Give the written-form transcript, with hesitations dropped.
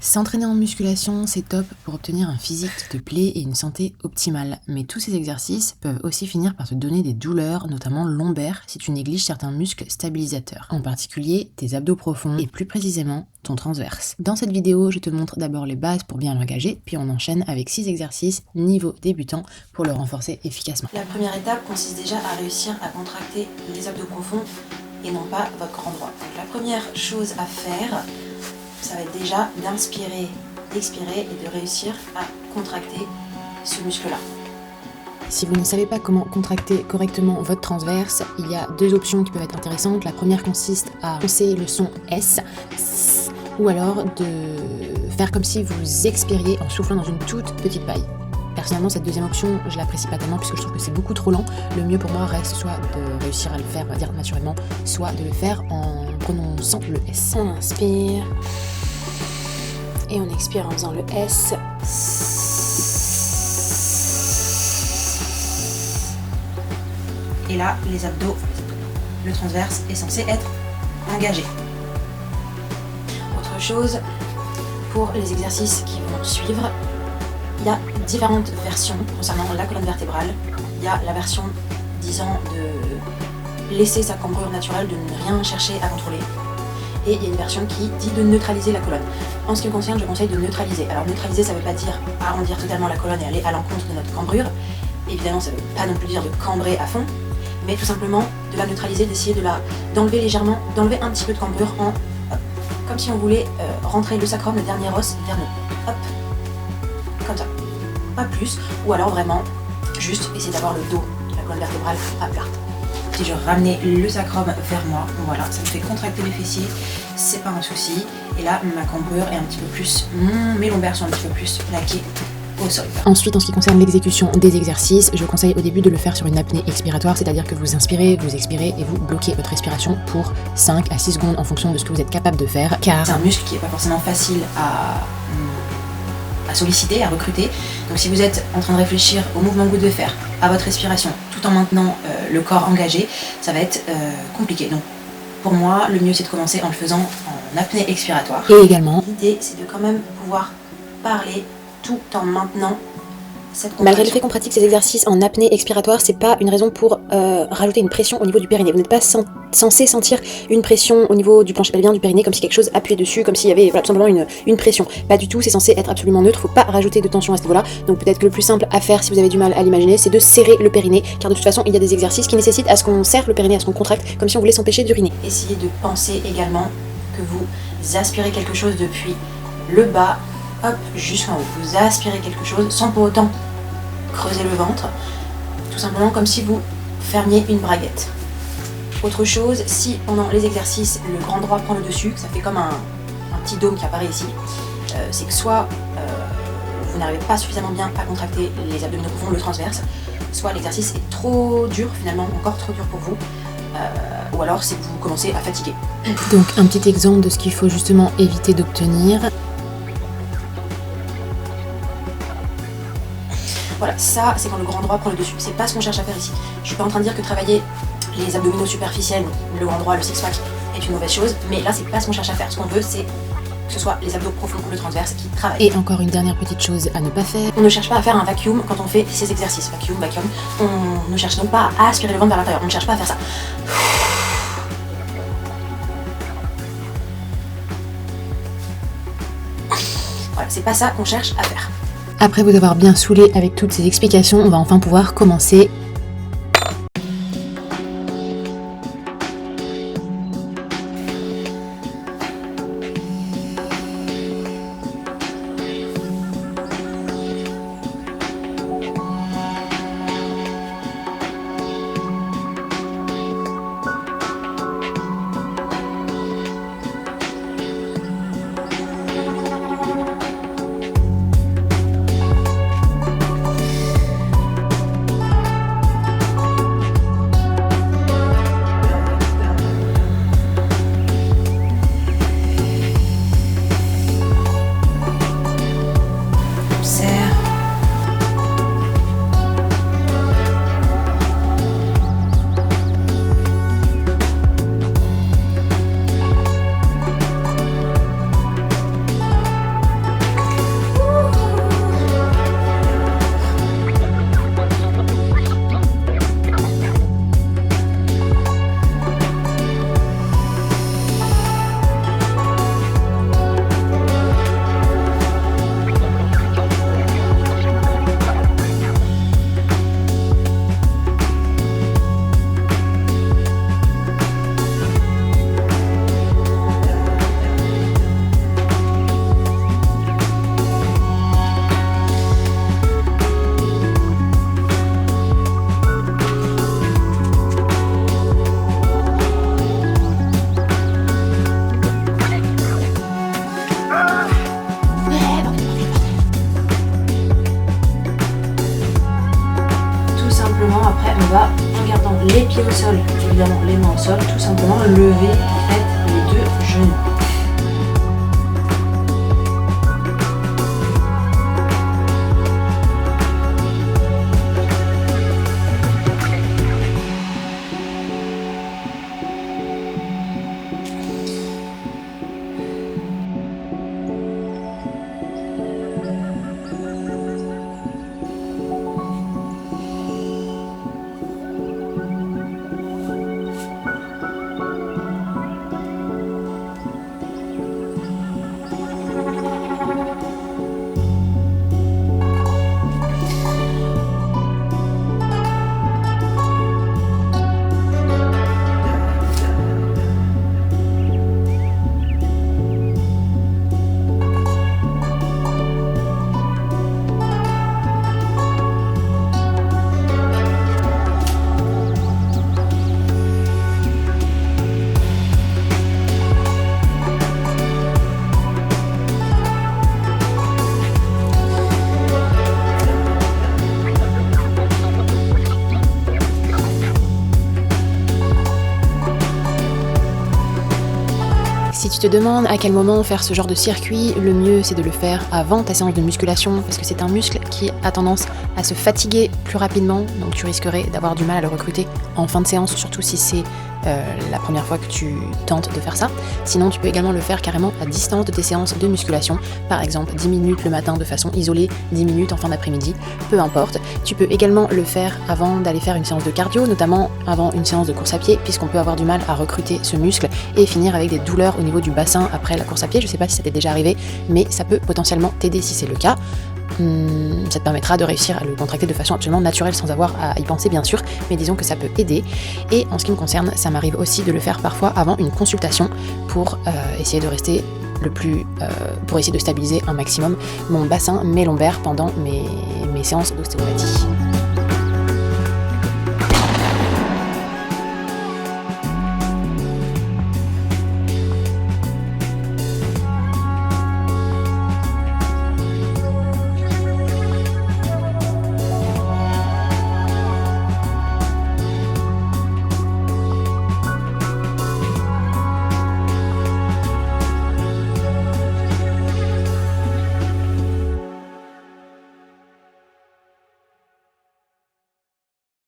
S'entraîner en musculation, c'est top pour obtenir un physique qui te plaît et une santé optimale. Mais tous ces exercices peuvent aussi finir par te donner des douleurs, notamment lombaires, si tu négliges certains muscles stabilisateurs. En particulier, tes abdos profonds et plus précisément, ton transverse. Dans cette vidéo, je te montre d'abord les bases pour bien l'engager, puis on enchaîne avec 6 exercices niveau débutant pour le renforcer efficacement. La première étape consiste déjà à réussir à contracter les abdos profonds et non pas votre grand droit. Donc la première chose à faire, ça va être déjà d'inspirer, d'expirer et de réussir à contracter ce muscle-là. Si vous ne savez pas comment contracter correctement votre transverse, il y a deux options qui peuvent être intéressantes. La première consiste à prononcer le son S, ou alors de faire comme si vous expiriez en soufflant dans une toute petite paille. Personnellement, cette deuxième option, je l'apprécie pas tellement puisque je trouve que c'est beaucoup trop lent. Le mieux pour moi reste soit de réussir à le faire, on va dire naturellement, soit de le faire en prononçant le S. On inspire et on expire en faisant le S. Et là, les abdos, le transverse est censé être engagé. Autre chose, pour les exercices qui vont suivre, il y a différentes versions concernant la colonne vertébrale. Il y a la version disant de laisser sa cambrure naturelle, de ne rien chercher à contrôler. Et il y a une version qui dit de neutraliser la colonne. En ce qui me concerne, je conseille de neutraliser. Alors neutraliser, ça ne veut pas dire arrondir totalement la colonne et aller à l'encontre de notre cambrure. Évidemment, ça ne veut pas non plus dire de cambrer à fond, mais tout simplement de la neutraliser, d'essayer d'enlever légèrement, d'enlever un petit peu de cambrure en hop, comme si on voulait rentrer le sacrum, le dernier os, vers nous. Hop, comme ça, pas plus, ou alors vraiment juste essayer d'avoir le dos de la colonne vertébrale à plat. Si je ramenais le sacrum vers moi, voilà, ça me fait contracter mes fessiers, c'est pas un souci. Et là, ma cambrure est un petit peu plus, mes lombaires sont un petit peu plus plaqués au sol. Ensuite, en ce qui concerne l'exécution des exercices, je conseille au début de le faire sur une apnée expiratoire, c'est-à-dire que vous inspirez, vous expirez et vous bloquez votre respiration pour 5 à 6 secondes en fonction de ce que vous êtes capable de faire, car c'est un muscle qui n'est pas forcément facile à solliciter, à recruter. Donc si vous êtes en train de réfléchir au mouvement que vous devez faire, à votre respiration, tout en maintenant le corps engagé, ça va être compliqué. Donc pour moi, le mieux c'est de commencer en le faisant en apnée expiratoire. Et également, l'idée c'est de quand même pouvoir parler tout en maintenant cette contraction. Malgré le fait qu'on pratique ces exercices en apnée expiratoire, c'est pas une raison pour rajouter une pression au niveau du périnée. Vous n'êtes pas censé sentir une pression au niveau du plancher pelvien, du périnée, comme si quelque chose appuyait dessus, comme s'il y avait tout simplement une pression. Pas du tout, c'est censé être absolument neutre, faut pas rajouter de tension à ce niveau-là. Donc peut-être que le plus simple à faire, si vous avez du mal à l'imaginer, c'est de serrer le périnée, car de toute façon, il y a des exercices qui nécessitent à ce qu'on serre le périnée, à ce qu'on contracte, comme si on voulait s'empêcher d'uriner. Essayez de penser également que vous aspirez quelque chose depuis le bas, hop, jusqu'en haut. Vous aspirez quelque chose sans pour autant creuser le ventre, tout simplement comme si vous fermiez une braguette. Autre chose, si pendant les exercices le grand droit prend le dessus, ça fait comme un petit dôme qui apparaît ici, c'est que soit vous n'arrivez pas suffisamment bien à contracter les abdominaux profonds, le transverse, soit l'exercice est trop dur, finalement encore trop dur pour vous, ou alors c'est que vous commencez à fatiguer. donc un petit exemple de ce qu'il faut justement éviter d'obtenir. Voilà, ça c'est quand le grand droit prend le dessus. C'est pas ce qu'on cherche à faire ici. Je suis pas en train de dire que travailler les abdominaux superficiels, le grand droit, le six-pack est une mauvaise chose, mais là c'est pas ce qu'on cherche à faire. Ce qu'on veut c'est que ce soit les abdos profonds ou le transverse qui travaillent. Et encore une dernière petite chose à ne pas faire. On ne cherche pas à faire un vacuum quand on fait ces exercices. Vacuum. On ne cherche donc pas à aspirer le ventre vers l'intérieur. On ne cherche pas à faire ça. Voilà, c'est pas ça qu'on cherche à faire. Après vous avoir bien saoulé avec toutes ces explications, on va enfin pouvoir commencer. on va, en gardant les pieds au sol, évidemment les mains au sol, tout simplement lever en fait les deux genoux. Si tu te demandes à quel moment faire ce genre de circuit, le mieux c'est de le faire avant ta séance de musculation parce que c'est un muscle qui a tendance à se fatiguer plus rapidement, donc tu risquerais d'avoir du mal à le recruter en fin de séance, surtout si c'est la première fois que tu tentes de faire ça. Sinon tu peux également le faire carrément à distance de tes séances de musculation, par exemple 10 minutes le matin de façon isolée, 10 minutes en fin d'après-midi, peu importe. Tu peux également le faire avant d'aller faire une séance de cardio, notamment avant une séance de course à pied, puisqu'on peut avoir du mal à recruter ce muscle et finir avec des douleurs au niveau du bassin après la course à pied. Je sais pas si ça t'est déjà arrivé, mais ça peut potentiellement t'aider si c'est le cas. Ça te permettra de réussir à le contracter de façon absolument naturelle sans avoir à y penser bien sûr, mais disons que ça peut aider. Et en ce qui me concerne, ça m'arrive aussi de le faire parfois avant une consultation pour essayer de rester pour essayer de stabiliser un maximum mon bassin, mes lombaires pendant mes séances d'ostéopathie.